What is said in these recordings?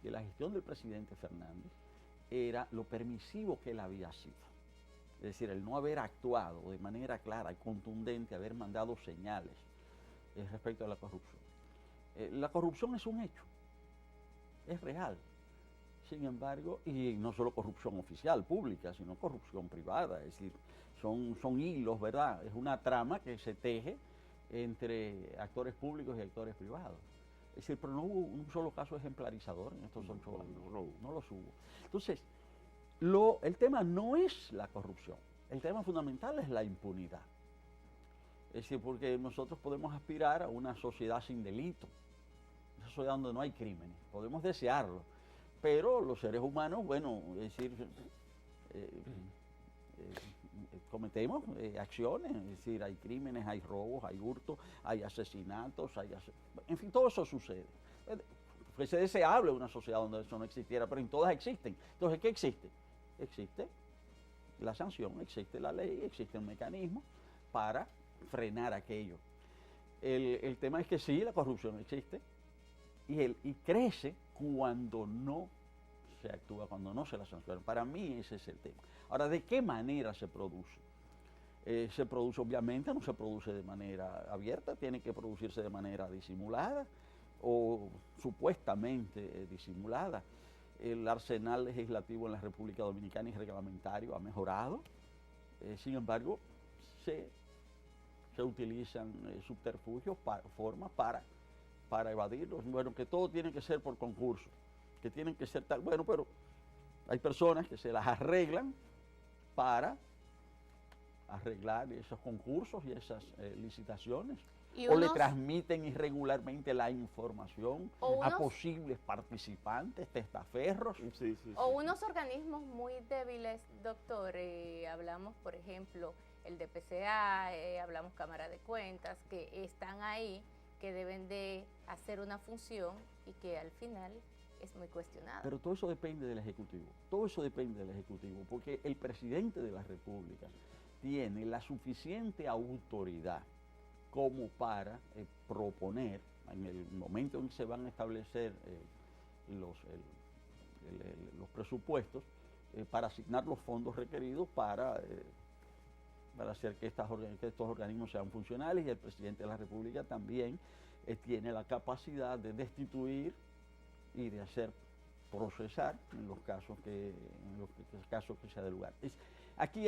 que la gestión del presidente Fernández era lo permisivo que él había sido. Es decir, el no haber actuado de manera clara y contundente, haber mandado señales respecto a la corrupción. La corrupción es un hecho, es real. Sin embargo, y no solo corrupción oficial, pública, sino corrupción privada, es decir, son hilos, ¿verdad? Es una trama que se teje entre actores públicos y actores privados. Es decir, pero no hubo un solo caso ejemplarizador en estos 8 años, no los hubo. Entonces, el tema no es la corrupción, el tema fundamental es la impunidad. Es decir, porque nosotros podemos aspirar a una sociedad sin delito, una sociedad donde no hay crímenes, podemos desearlo, pero los seres humanos, bueno, es decir, cometemos acciones, es decir, hay crímenes, hay robos, hay hurtos, hay asesinatos, en fin, todo eso sucede. Fuese deseable una sociedad donde eso no existiera, pero en todas existen. Entonces, ¿qué existe? Existe la sanción, existe la ley, existe un mecanismo para frenar aquello. El tema es que sí, la corrupción existe y crece cuando no se actúa, cuando no se la sanciona. Para mí ese es el tema. Ahora, ¿de qué manera se produce? Se produce, obviamente, no se produce de manera abierta, tiene que producirse de manera disimulada o supuestamente disimulada. El arsenal legislativo en la República Dominicana y reglamentario ha mejorado, sin embargo, se utilizan subterfugios, formas para evadirlos. Bueno, que todo tiene que ser por concurso, que tienen que ser tal. Bueno, pero hay personas que se las arreglan para arreglar esos concursos y esas licitaciones. O le transmiten irregularmente la información a posibles participantes, testaferros. O unos organismos muy débiles, doctor. Hablamos, por ejemplo, el DPCA, hablamos Cámara de Cuentas, que están ahí, que deben de hacer una función y que al final es muy cuestionada. Pero todo eso depende del Ejecutivo, todo eso depende del Ejecutivo, porque el presidente de la República tiene la suficiente autoridad como para proponer, en el momento en que se van a establecer los presupuestos, para asignar los fondos requeridos para hacer que estos organismos sean funcionales, y el presidente de la República también tiene la capacidad de destituir y de hacer procesar en los casos que sea de lugar. Aquí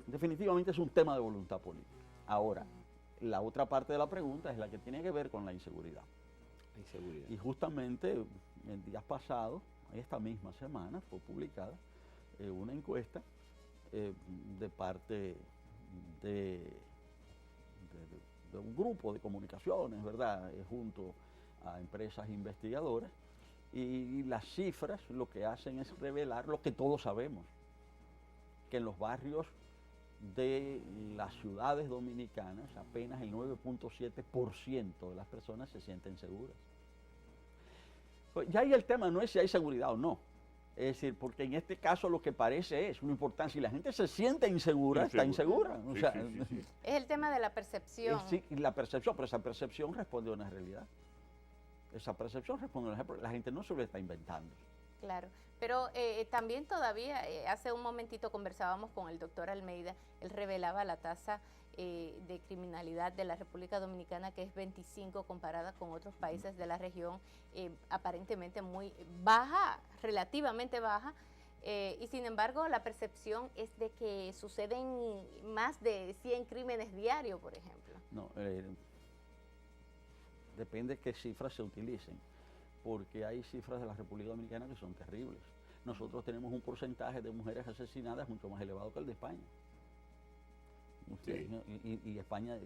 definitivamente es un tema de voluntad política. Ahora, la otra parte de la pregunta es la que tiene que ver con la inseguridad. Y justamente en días pasados, esta misma semana, fue publicada una encuesta de parte de un grupo de comunicaciones, ¿verdad?, junto a empresas investigadoras, y las cifras lo que hacen es revelar lo que todos sabemos, que en los barrios de las ciudades dominicanas apenas el 9.7% de las personas se sienten seguras. Pues ya ahí el tema no es si hay seguridad o no. Es decir, porque en este caso lo que parece es una importancia. Si la gente se siente insegura, está insegura. O sea, es el tema de la percepción. Sí, la percepción, pero esa percepción responde a una realidad. Esa percepción responde a una realidad. La gente no se lo está inventando. Claro, pero también todavía, hace un momentito conversábamos con el doctor Almeida, él revelaba la tasa de criminalidad de la República Dominicana, que es 25 comparada con otros países de la región, aparentemente muy baja, relativamente baja, y sin embargo la percepción es de que suceden más de 100 crímenes diarios, por ejemplo. No, depende de qué cifras se utilicen, porque hay cifras de la República Dominicana que son terribles. Nosotros tenemos un porcentaje de mujeres asesinadas mucho más elevado que el de España. Y España,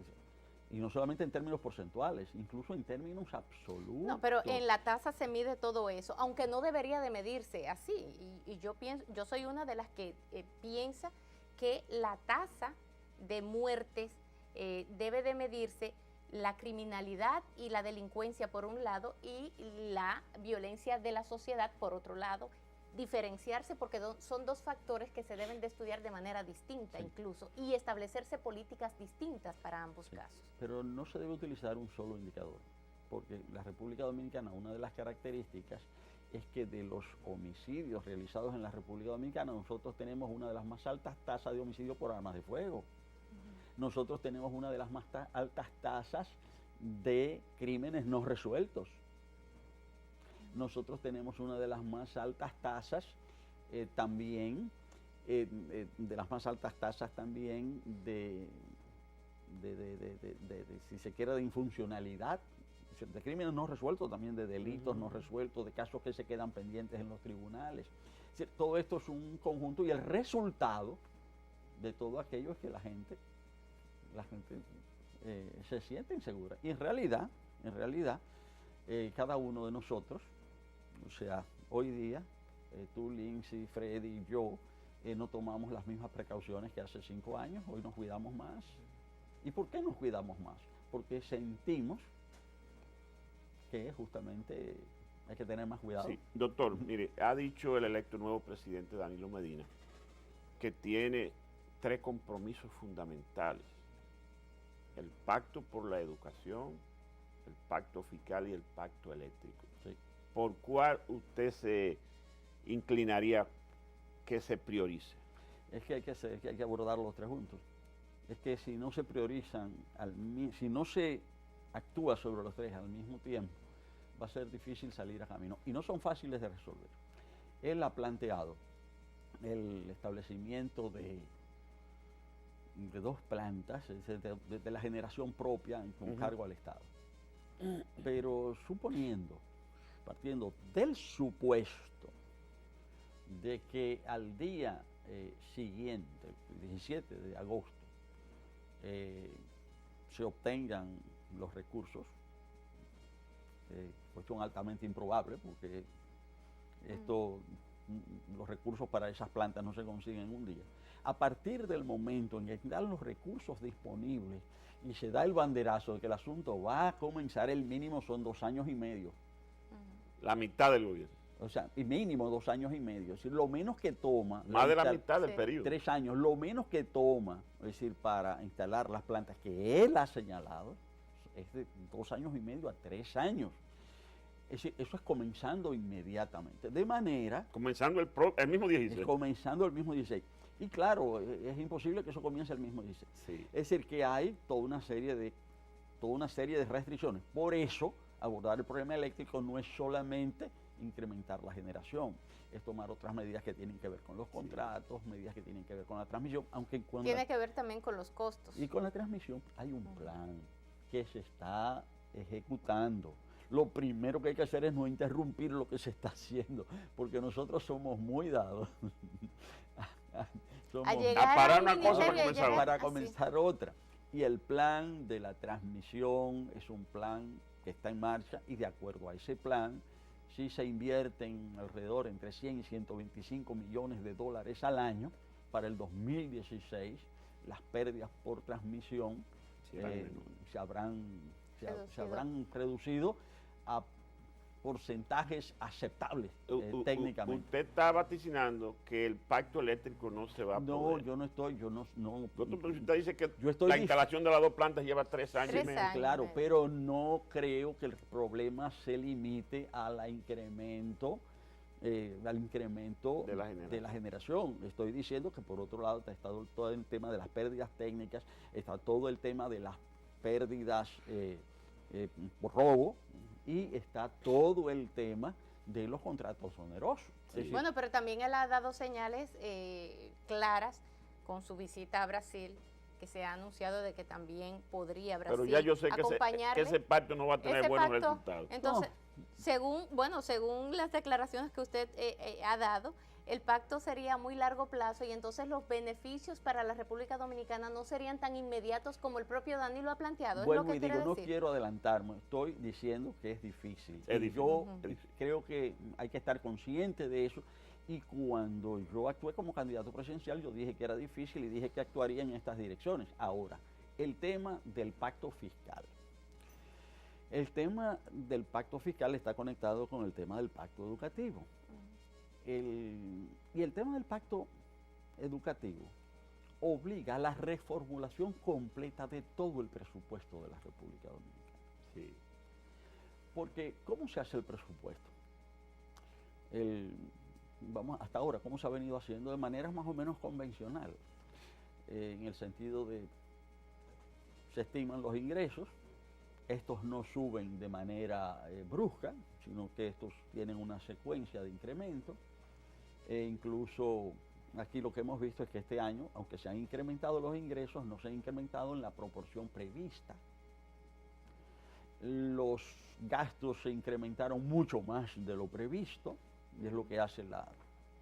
y no solamente en términos porcentuales, incluso en términos absolutos. No, pero en la tasa se mide todo eso, aunque no debería de medirse así. Y yo soy una de las que piensa que la tasa de muertes debe de medirse la criminalidad y la delincuencia por un lado y la violencia de la sociedad por otro lado, diferenciarse porque son dos factores que se deben de estudiar de manera distinta incluso y establecerse políticas distintas para ambos casos. Pero no se debe utilizar un solo indicador, porque la República Dominicana, una de las características es que de los homicidios realizados en la República Dominicana, nosotros tenemos una de las más altas tasas de homicidio por armas de fuego. Nosotros tenemos una de las más altas tasas de crímenes no resueltos. Nosotros tenemos una de las más altas tasas también, de las más altas tasas también si se quiere, de infuncionalidad, de crímenes no resueltos, también de delitos no resueltos, de casos que se quedan pendientes en los tribunales. Es decir, todo esto es un conjunto y el resultado de todo aquello es que la gente se siente insegura. Y en realidad, cada uno de nosotros, o sea, hoy día, tú, Lindsay, Freddy y yo, no tomamos las mismas precauciones que hace 5 años, hoy nos cuidamos más. ¿Y por qué nos cuidamos más? Porque sentimos que justamente hay que tener más cuidado. Sí, doctor, mire, ha dicho el electo nuevo presidente Danilo Medina que tiene 3 compromisos fundamentales: el pacto por la educación, el pacto fiscal y el pacto eléctrico. Sí. ¿Por cuál usted se inclinaría que se priorice? Es que hay que abordar los 3 juntos. Es que si no se priorizan, si no se actúa sobre los 3 al mismo tiempo, va a ser difícil salir a camino. Y no son fáciles de resolver. Él ha planteado el establecimiento de 2 plantas de la generación propia con cargo al Estado. Pero partiendo del supuesto de que al día siguiente, el 17 de agosto, se obtengan los recursos, cuestión altamente improbable porque los recursos para esas plantas no se consiguen en un día. A partir del momento en que dan los recursos disponibles y se da el banderazo de que el asunto va a comenzar, el mínimo son 2 años y medio. La mitad del gobierno. O sea, y mínimo 2 años y medio. Es decir, lo menos que toma... Más de la mitad del periodo. 3 años. Lo menos que toma, es decir, para instalar las plantas que él ha señalado, es de 2 años y medio a 3 años. Es decir, eso es comenzando inmediatamente. De manera... Comenzando el mismo 16. Comenzando el mismo 16. Y claro, es imposible que eso comience el mismo 16. Sí. Es decir, que hay toda una serie de restricciones. Por eso, abordar el problema eléctrico no es solamente incrementar la generación, es tomar otras medidas que tienen que ver con los contratos, medidas que tienen que ver con la transmisión, aunque tiene que ver también con los costos. Y con la transmisión hay un plan que se está ejecutando. Lo primero que hay que hacer es no interrumpir lo que se está haciendo, porque nosotros somos muy dados a parar una cosa para comenzar otra. Y el plan de la transmisión es un plan que está en marcha y de acuerdo a ese plan, si se invierten alrededor entre 100 y 125 millones de dólares al año, para el 2016 las pérdidas por transmisión se habrán reducido a porcentajes aceptables técnicamente. Usted está vaticinando que el pacto eléctrico no se va a poder. Yo no estoy, Usted dice que la instalación de las 2 plantas lleva 3 años. 3 años. Claro, pero no creo que el problema se limite al incremento de la generación. Estoy diciendo que por otro lado está todo el tema de las pérdidas técnicas, está todo el tema de las pérdidas por robo, y está todo el tema de los contratos onerosos. Sí. Bueno, pero también él ha dado señales claras con su visita a Brasil, que se ha anunciado de que también podría Brasil acompañarle. Pero ya yo sé que ese pacto no va a tener buenos resultados. Entonces, según las declaraciones que usted ha dado, el pacto sería a muy largo plazo y entonces los beneficios para la República Dominicana no serían tan inmediatos como el propio Danilo ha planteado. Bueno, ¿es lo que quiere decir? No quiero adelantarme, estoy diciendo que es difícil. Yo creo que hay que estar consciente de eso. Y cuando yo actué como candidato presidencial, yo dije que era difícil y dije que actuaría en estas direcciones. Ahora, el tema del pacto fiscal. El tema del pacto fiscal está conectado con el tema del pacto educativo. Y el tema del pacto educativo obliga a la reformulación completa de todo el presupuesto de la República Dominicana. Sí. Porque, ¿cómo se hace el presupuesto? hasta ahora, cómo se ha venido haciendo de manera más o menos convencional, en el sentido de se estiman los ingresos, estos no suben de manera brusca, sino que estos tienen una secuencia de incremento, e incluso aquí lo que hemos visto es que este año, aunque se han incrementado los ingresos, no se han incrementado en la proporción prevista. Los gastos se incrementaron mucho más de lo previsto, y es lo que hace la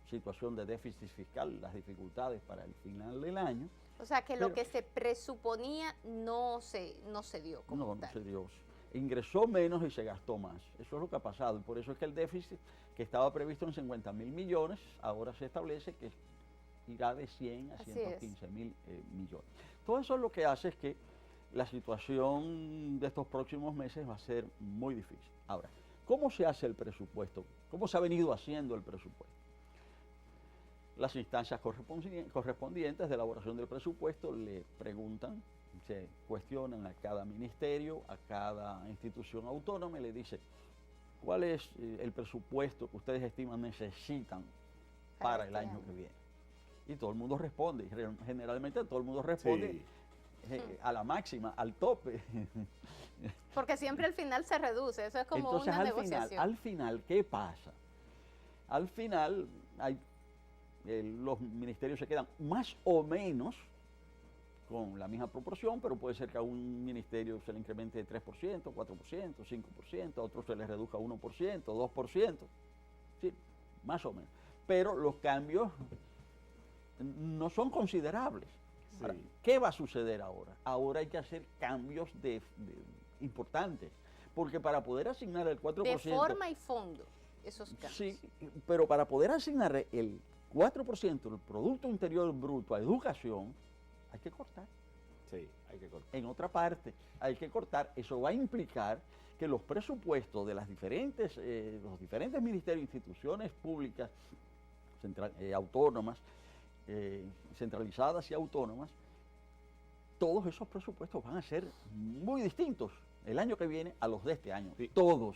situación de déficit fiscal, las dificultades para el final del año. O sea que lo que se presuponía no se dio como tal. No se dio. Ingresó menos y se gastó más. Eso es lo que ha pasado. Y por eso es que el déficit, que estaba previsto en 50.000 millones, ahora se establece que irá de 100 a 115.000 millones. Todo eso lo que hace es que la situación de estos próximos meses va a ser muy difícil. Ahora, ¿cómo se hace el presupuesto? ¿Cómo se ha venido haciendo el presupuesto? Las instancias correspondientes de elaboración del presupuesto le preguntan, se cuestionan a cada ministerio, a cada institución autónoma y le dicen cuál es el presupuesto que ustedes estiman necesitan para el año que viene. Y todo el mundo responde, y generalmente todo el mundo responde a la máxima, al tope. Porque siempre al final se reduce, eso es como entonces, una negociación. Al final, ¿qué pasa? Al final los ministerios se quedan más o menos con la misma proporción, pero puede ser que a un ministerio se le incremente de 3%, 4%, 5%, a otro se le reduzca 1%, 2%, sí, más o menos. Pero los cambios no son considerables. Sí. Ahora, ¿qué va a suceder ahora? Ahora hay que hacer cambios importantes, porque para poder asignar el 4%... De forma y fondo, esos cambios. Sí, pero para poder asignar el 4% del Producto Interior Bruto a educación, hay que cortar. Sí, hay que cortar. En otra parte, hay que cortar. Eso va a implicar que los presupuestos de los diferentes ministerios e instituciones públicas autónomas, centralizadas y autónomas, todos esos presupuestos van a ser muy distintos el año que viene a los de este año. Sí. Todos.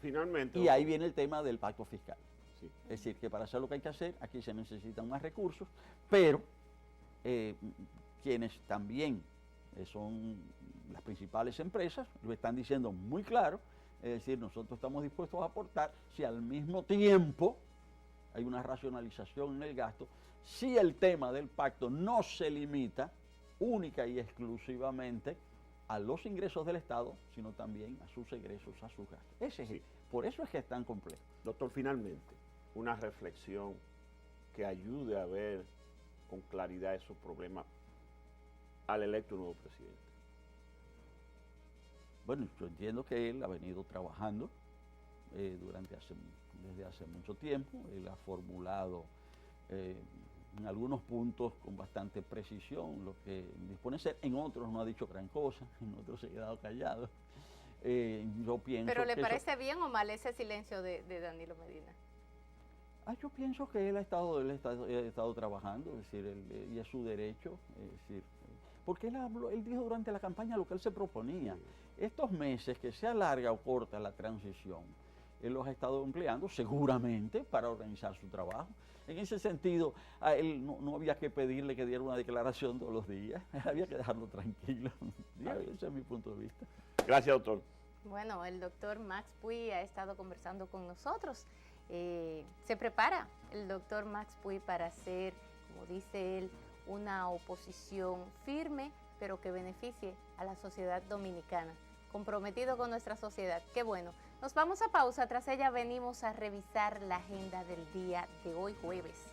Finalmente. Y ahí viene el tema del pacto fiscal. Sí. Es decir, que para hacer lo que hay que hacer, aquí se necesitan más recursos, pero quienes también son las principales empresas lo están diciendo muy claro, es decir, nosotros estamos dispuestos a aportar si al mismo tiempo hay una racionalización en el gasto, si el tema del pacto no se limita única y exclusivamente a los ingresos del Estado, sino también a sus egresos, a sus gastos. Por eso es que es tan complejo. Doctor, finalmente, una reflexión que ayude a ver con claridad esos problemas al electo nuevo presidente. Bueno, yo entiendo que él ha venido trabajando desde hace mucho tiempo. Él ha formulado en algunos puntos con bastante precisión lo que dispone ser. En otros no ha dicho gran cosa, en otros se ha quedado callado. Yo pienso ¿Pero le parece bien o mal ese silencio de Danilo Medina? Yo pienso que él ha estado trabajando, es decir, y es su derecho, es decir, porque él dijo durante la campaña lo que él se proponía. Estos meses que se alarga o corta la transición, él los ha estado empleando seguramente para organizar su trabajo. En ese sentido, a él no había que pedirle que diera una declaración todos los días, había que dejarlo tranquilo. Ese es mi punto de vista. Gracias, doctor. Bueno, el doctor Max Puy ha estado conversando con nosotros. Se prepara el doctor Max Puy para hacer, como dice él, una oposición firme, pero que beneficie a la sociedad dominicana, comprometido con nuestra sociedad. Qué bueno. Nos vamos a pausa, tras ella venimos a revisar la agenda del día de hoy jueves.